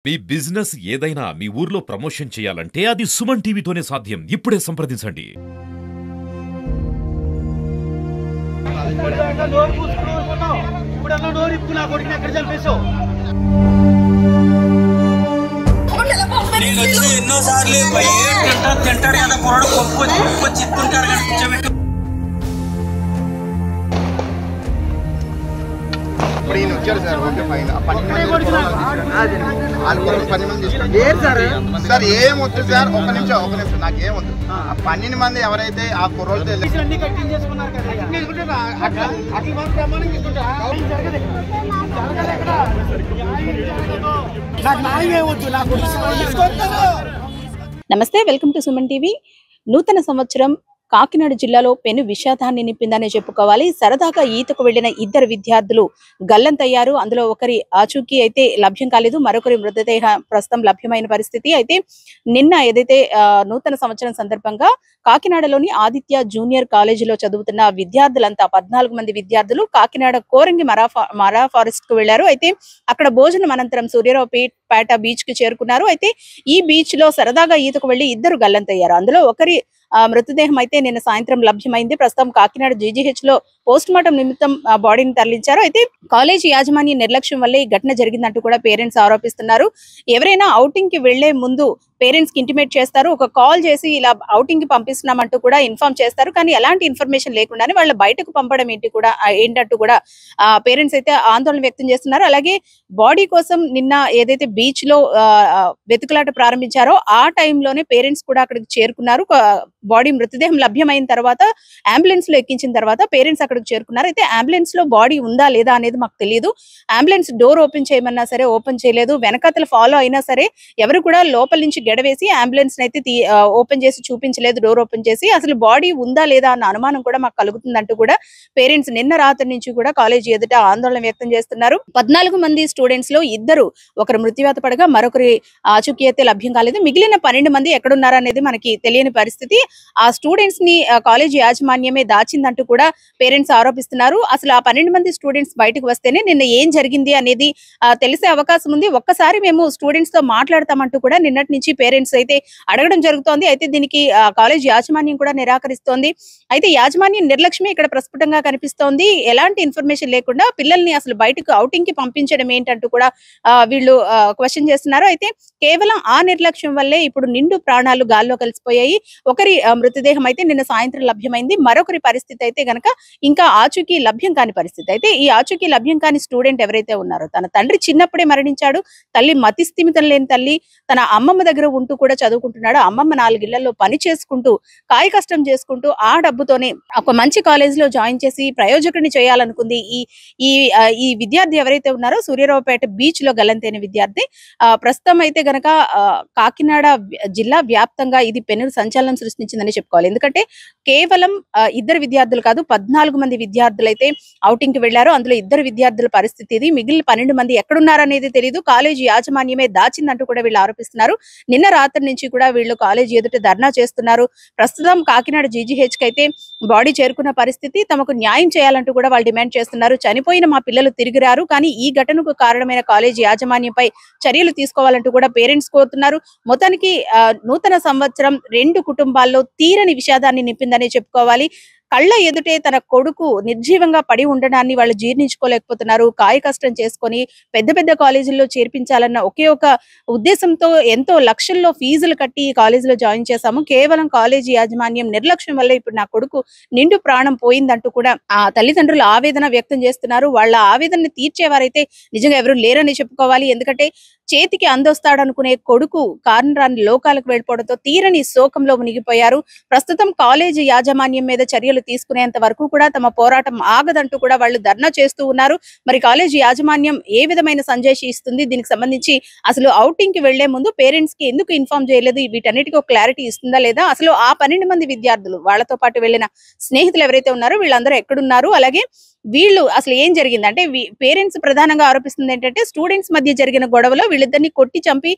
మీ business ఏదైనా మీ ఊర్లో promotion చేయాలంటే అది సుమన్ టీవీతోనే సాధ్యం. ఇప్పుడే సంప్రదించండి. ఇప్పుడు ఈయన వచ్చాడు సార్. Okay fine. సార్ ఏమొద్దు సార్, ఒక నిమిషం నాకు ఏమొద్దు. ఆ 12 మంది ఎవరైతే ఆ కుర్రోళ్ళతో నమస్తే, వెల్కమ్ టు సుమన్ టీవీ. నూతన సంవత్సరం కాకినాడ జిల్లాలో పెను విషాదాన్ని నింపిందనే చెప్పుకోవాలి. సరదాగా ఈతకు వెళ్లిన ఇద్దరు విద్యార్థులు గల్లంతయ్యారు. అందులో ఒకరి ఆచూకీ అయితే లభ్యం కాలేదు, మరొకరి మృతదేహ ప్రస్తుతం లభ్యమైన పరిస్థితి. అయితే నిన్న ఏదైతే నూతన సంవత్సరం సందర్భంగా కాకినాడలోని ఆదిత్య జూనియర్ కాలేజీలో చదువుతున్న విద్యార్థులంతా 14 మంది విద్యార్థులు కాకినాడ కోరంగి మరా ఫారెస్ట్ కు వెళ్లారు. అయితే అక్కడ భోజనం అనంతరం సూర్యారావుపేట బీచ్ కి చేరుకున్నారు. అయితే ఈ బీచ్ లో సరదాగా ఈతకు వెళ్లి ఇద్దరు గల్లంతయ్యారు. అందులో ఒకరి మృతదేహం అయితే నిన్న సాయంత్రం లభ్యమైంది. ప్రస్తుతం కాకినాడ జీజీహెచ్ లో పోస్ట్ మార్టం నిమిత్తం బాడీని తరలించారు. అయితే కాలేజీ యాజమాన్య నిర్లక్ష్యం వల్లే ఈ ఘటన జరిగిందంటూ కూడా పేరెంట్స్ ఆరోపిస్తున్నారు. ఎవరైనా ఔటింగ్ కి వెళ్లే ముందు పేరెంట్స్ కి ఇంటిమేట్ చేస్తారు, ఒక కాల్ చేసి ఇలా ఔటింగ్ కి పంపిస్తున్నామంటూ కూడా ఇన్ఫార్మ్ చేస్తారు. కానీ ఎలాంటి ఇన్ఫర్మేషన్ లేకుండానే వాళ్ళ బయటకు పంపడం ఏంటంటూ కూడా పేరెంట్స్ అయితే ఆందోళన వ్యక్తం చేస్తున్నారు. అలాగే బాడీ కోసం నిన్న ఏదైతే బీచ్ లో వెతుకులాట ప్రారంభించారో ఆ టైంలోనే పేరెంట్స్ కూడా అక్కడికి చేరుకున్నారు. బాడీ మృతదేహం లభ్యమైన తర్వాత అంబులెన్స్ లో ఎక్కించిన తర్వాత పేరెంట్స్ అక్కడికి చేరుకున్నారు. అయితే అంబులెన్స్ లో బాడీ ఉందా లేదా అనేది మాకు తెలియదు. అంబులెన్స్ డోర్ ఓపెన్ చేయమన్నా సరే ఓపెన్ చేయలేదు. వెనకాతల ఫాలో అయినా సరే ఎవరు కూడా లోపల నుంచి గెడవేసి అంబులెన్స్ అయితే ఓపెన్ చేసి చూపించలేదు. డోర్ ఓపెన్ చేసి అసలు బాడీ ఉందా లేదా అన్న అనుమానం కూడా మాకు కలుగుతుందంటూ కూడా పేరెంట్స్ నిన్న రాత్రి నుంచి కూడా కాలేజీ ఎదుట ఆందోళన వ్యక్తం చేస్తున్నారు. 14 మంది స్టూడెంట్స్ లో ఇద్దరు, ఒకరు మృత్యువాత పడగా మరొకరి ఆచూకీ అయితే లభ్యం కాలేదు. మిగిలిన 12 మంది ఎక్కడున్నారనేది మనకి తెలియని పరిస్థితి. ఆ స్టూడెంట్స్ ని కాలేజీ యాజమాన్యమే దాచిందంటూ కూడా పేరెంట్స్ ఆరోపిస్తున్నారు. అసలు ఆ 12 మంది స్టూడెంట్స్ బయటకు వస్తేనే నిన్న ఏం జరిగింది అనేది తెలిసే అవకాశం ఉంది. ఒక్కసారి మేము స్టూడెంట్స్ తో మాట్లాడతామంటూ కూడా నిన్నటి నుంచి పేరెంట్స్ అయితే అడగడం జరుగుతోంది. అయితే దీనికి కాలేజ్ యాజమాన్యం కూడా నిరాకరిస్తోంది. అయితే యాజమాన్యం నిర్లక్ష్యమే ఇక్కడ ప్రస్ఫుటంగా కనిపిస్తోంది. ఎలాంటి ఇన్ఫర్మేషన్ లేకుండా పిల్లల్ని అసలు బయటకు ఔటింగ్ కి పంపించడం ఏంటంటూ కూడా వీళ్ళు క్వశ్చన్ చేస్తున్నారు. అయితే కేవలం ఆ నిర్లక్ష్యం వల్లే ఇప్పుడు నిండు ప్రాణాలు గాల్లో కలిసిపోయాయి. ఒకరి మృతదేహం అయితే నిన్న సాయంత్రం లభ్యమైంది. మరొకరి పరిస్థితి అయితే గనక ఇంకా ఆచూకీ లభ్యం కాని పరిస్థితి. అయితే ఈ ఆచూకీ లభ్యం కాని స్టూడెంట్ ఎవరైతే ఉన్నారో, తన తండ్రి చిన్నప్పుడే మరణించాడు. తల్లి మతిస్థిమితం లేని తల్లి తన అమ్మమ్మ దగ్గర ఉంటూ కూడా చదువుకుంటున్నాడు. అమ్మమ్మ 4 ఇళ్లలో పని చేసుకుంటూ కాయ కష్టం చేసుకుంటూ ఆ డబ్బుతోనే ఒక మంచి కాలేజ్ లో జాయిన్ చేసి ప్రయోజకుడిని చేయాలనుకుంది. ఈ విద్యార్థి ఎవరైతే ఉన్నారో సూర్యారావుపేట బీచ్ లో గల్లంతైన విద్యార్థి ప్రస్తుతం అయితే గనక కాకినాడ జిల్లా వ్యాప్తంగా ఇది పెను సంచలనం సృష్టించిందని చెప్పుకోవాలి. ఎందుకంటే కేవలం ఇద్దరు విద్యార్థులు కాదు, 14 మంది విద్యార్థులు అయితే ఔటింగ్ కి వెళ్లారు. అందులో ఇద్దరు విద్యార్థుల పరిస్థితి ఇది. మిగిలిన 12 మంది ఎక్కడున్నారనేది తెలియదు. కాలేజీ యాజమాన్యమే దాచిందంటూ కూడా వీళ్ళు ఆరోపిస్తున్నారు. నిన్న రాత్రి నుంచి కూడా వీళ్ళు కాలేజీ ఎదుట ధర్నా చేస్తున్నారు. ప్రస్తుతం కాకినాడ జీజీహెచ్ కి అయితే బాడీ చేరుకున్న పరిస్థితి. తమకు న్యాయం చేయాలంటూ కూడా వాళ్ళు డిమాండ్ చేస్తున్నారు. చనిపోయిన మా పిల్లలు తిరిగి రారు, కానీ ఈ ఘటనకు కారణమైన కాలేజీ యాజమాన్యంపై చర్యలు తీసుకోవాలంటూ కూడా పేరెంట్స్ కోరుతున్నారు. మొత్తానికి నూతన సంవత్సరం 2 కుటుంబాల్లో తీరని విషాదాన్ని నింపిందనే చెప్పుకోవాలి. కళ్ళ ఎదుటే తన కొడుకు నిర్జీవంగా పడి ఉండడాన్ని వాళ్ళు జీర్ణించుకోలేకపోతున్నారు. కాయ కష్టం చేసుకొని పెద్ద పెద్ద కాలేజీల్లో చేర్పించాలన్న ఒకే ఒక ఉద్దేశంతో ఎంతో లక్షల్లో ఫీజులు కట్టి ఈ కాలేజీలో జాయిన్ చేశాము. కేవలం కాలేజీ యాజమాన్యం నిర్లక్ష్యం వల్ల ఇప్పుడు నా కొడుకు నిండు ప్రాణం పోయిందంటూ కూడా ఆ తల్లిదండ్రులు ఆవేదన వ్యక్తం చేస్తున్నారు. వాళ్ళ ఆవేదనని తీర్చేవారైతే నిజంగా ఎవరు లేరని చెప్పుకోవాలి. ఎందుకంటే చేతికి అందొస్తాడనుకునే కొడుకు కారణరాని లోకాలకు వెళ్ళిపోవడంతో తీరని శోకంలో మునిగిపోయారు. ప్రస్తుతం కాలేజీ యాజమాన్యం మీద చర్యలు తీసుకునేంత వరకు కూడా తమ పోరాటం ఆగదంటూ కూడా వాళ్ళు ధర్నా చేస్తూ ఉన్నారు. మరి కాలేజీ యాజమాన్యం ఏ విధమైన సంజాయిషి ఇస్తుంది, దీనికి సంబంధించి అసలు ఔటింగ్ కి వెళ్లే ముందు పేరెంట్స్ కి ఎందుకు ఇన్ఫార్మ్ చేయలేదు, వీటన్నిటికీ ఒక క్లారిటీ ఇస్తుందా లేదా, అసలు ఆ 12 మంది విద్యార్థులు వాళ్ళతో పాటు వెళ్లిన స్నేహితులు ఎవరైతే ఉన్నారో వీళ్ళందరూ ఎక్కడున్నారు, అలాగే వీళ్ళు అసలు ఏం జరిగింది అంటే పేరెంట్స్ ప్రధానంగా ఆరోపిస్తుంది ఏంటంటే స్టూడెంట్స్ మధ్య జరిగిన గొడవలో వీళ్ళిద్దరిని కొట్టి చంపి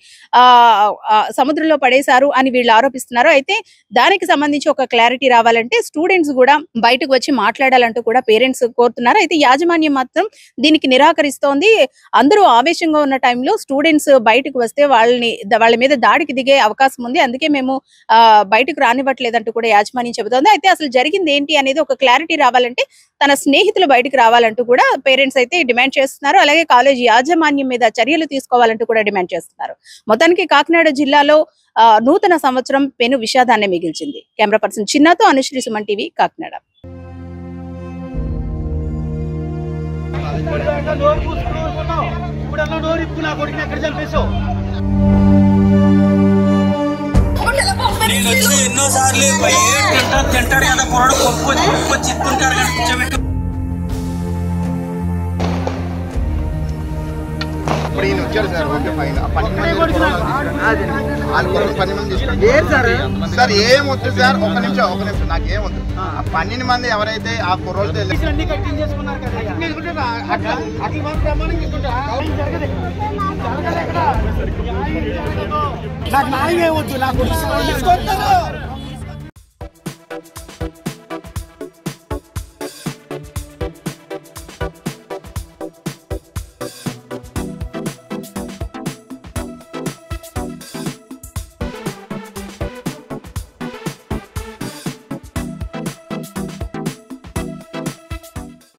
సముద్రంలో పడేశారు అని వీళ్ళు ఆరోపిస్తున్నారు. అయితే దానికి సంబంధించి ఒక క్లారిటీ రావాలంటే స్టూడెంట్స్ కూడా బయటకు వచ్చి మాట్లాడాలంటూ కూడా పేరెంట్స్ కోరుతున్నారు. అయితే యాజమాన్యం మాత్రం దీనికి నిరాకరిస్తోంది. అందరూ ఆవేశంగా ఉన్న టైంలో స్టూడెంట్స్ బయటకు వస్తే వాళ్ళ మీద దాడికి దిగే అవకాశం ఉంది, అందుకే మేము బయటకు రానివ్వట్లేదంటూ కూడా యాజమాన్యం చెబుతోంది. అయితే అసలు జరిగింది ఏంటి అనేది ఒక క్లారిటీ రావాలంటే తన స్నేహితులు బయటకు రావాలంటూ కూడా పేరెంట్స్ అయితే డిమాండ్ చేస్తున్నారు. అలాగే కాలేజీ యాజమాన్యం మీద చర్యలు తీసుకోవాలంటూ కూడా డిమాండ్ చేస్తున్నారు. మొత్తానికి కాకినాడ జిల్లాలో నూతన సంవత్సరం పెను విషాదాన్ని మిగిల్చింది. కెమెరా పర్సన్ చిన్నతో అనుశ్రీ, సుమన్ టీవీ, కాకినాడ. ఎన్నో సార్లు తింటాడు కదా పొరడు కొనుక్కొచ్చి ఇస్తుంటారు కదా కూర్చోబెట్టి. ఇప్పుడు ఈయన వచ్చారు సార్, ఓకే ఫైన్. 10 మంది సార్ ఏం వద్దు సార్, ఒక నిమిషం నాకేం వద్దు. 12 మంది ఎవరైతే ఆ కుర్రోళ్ళతో నాకు న్యాయం ఏమొద్దు, నాకు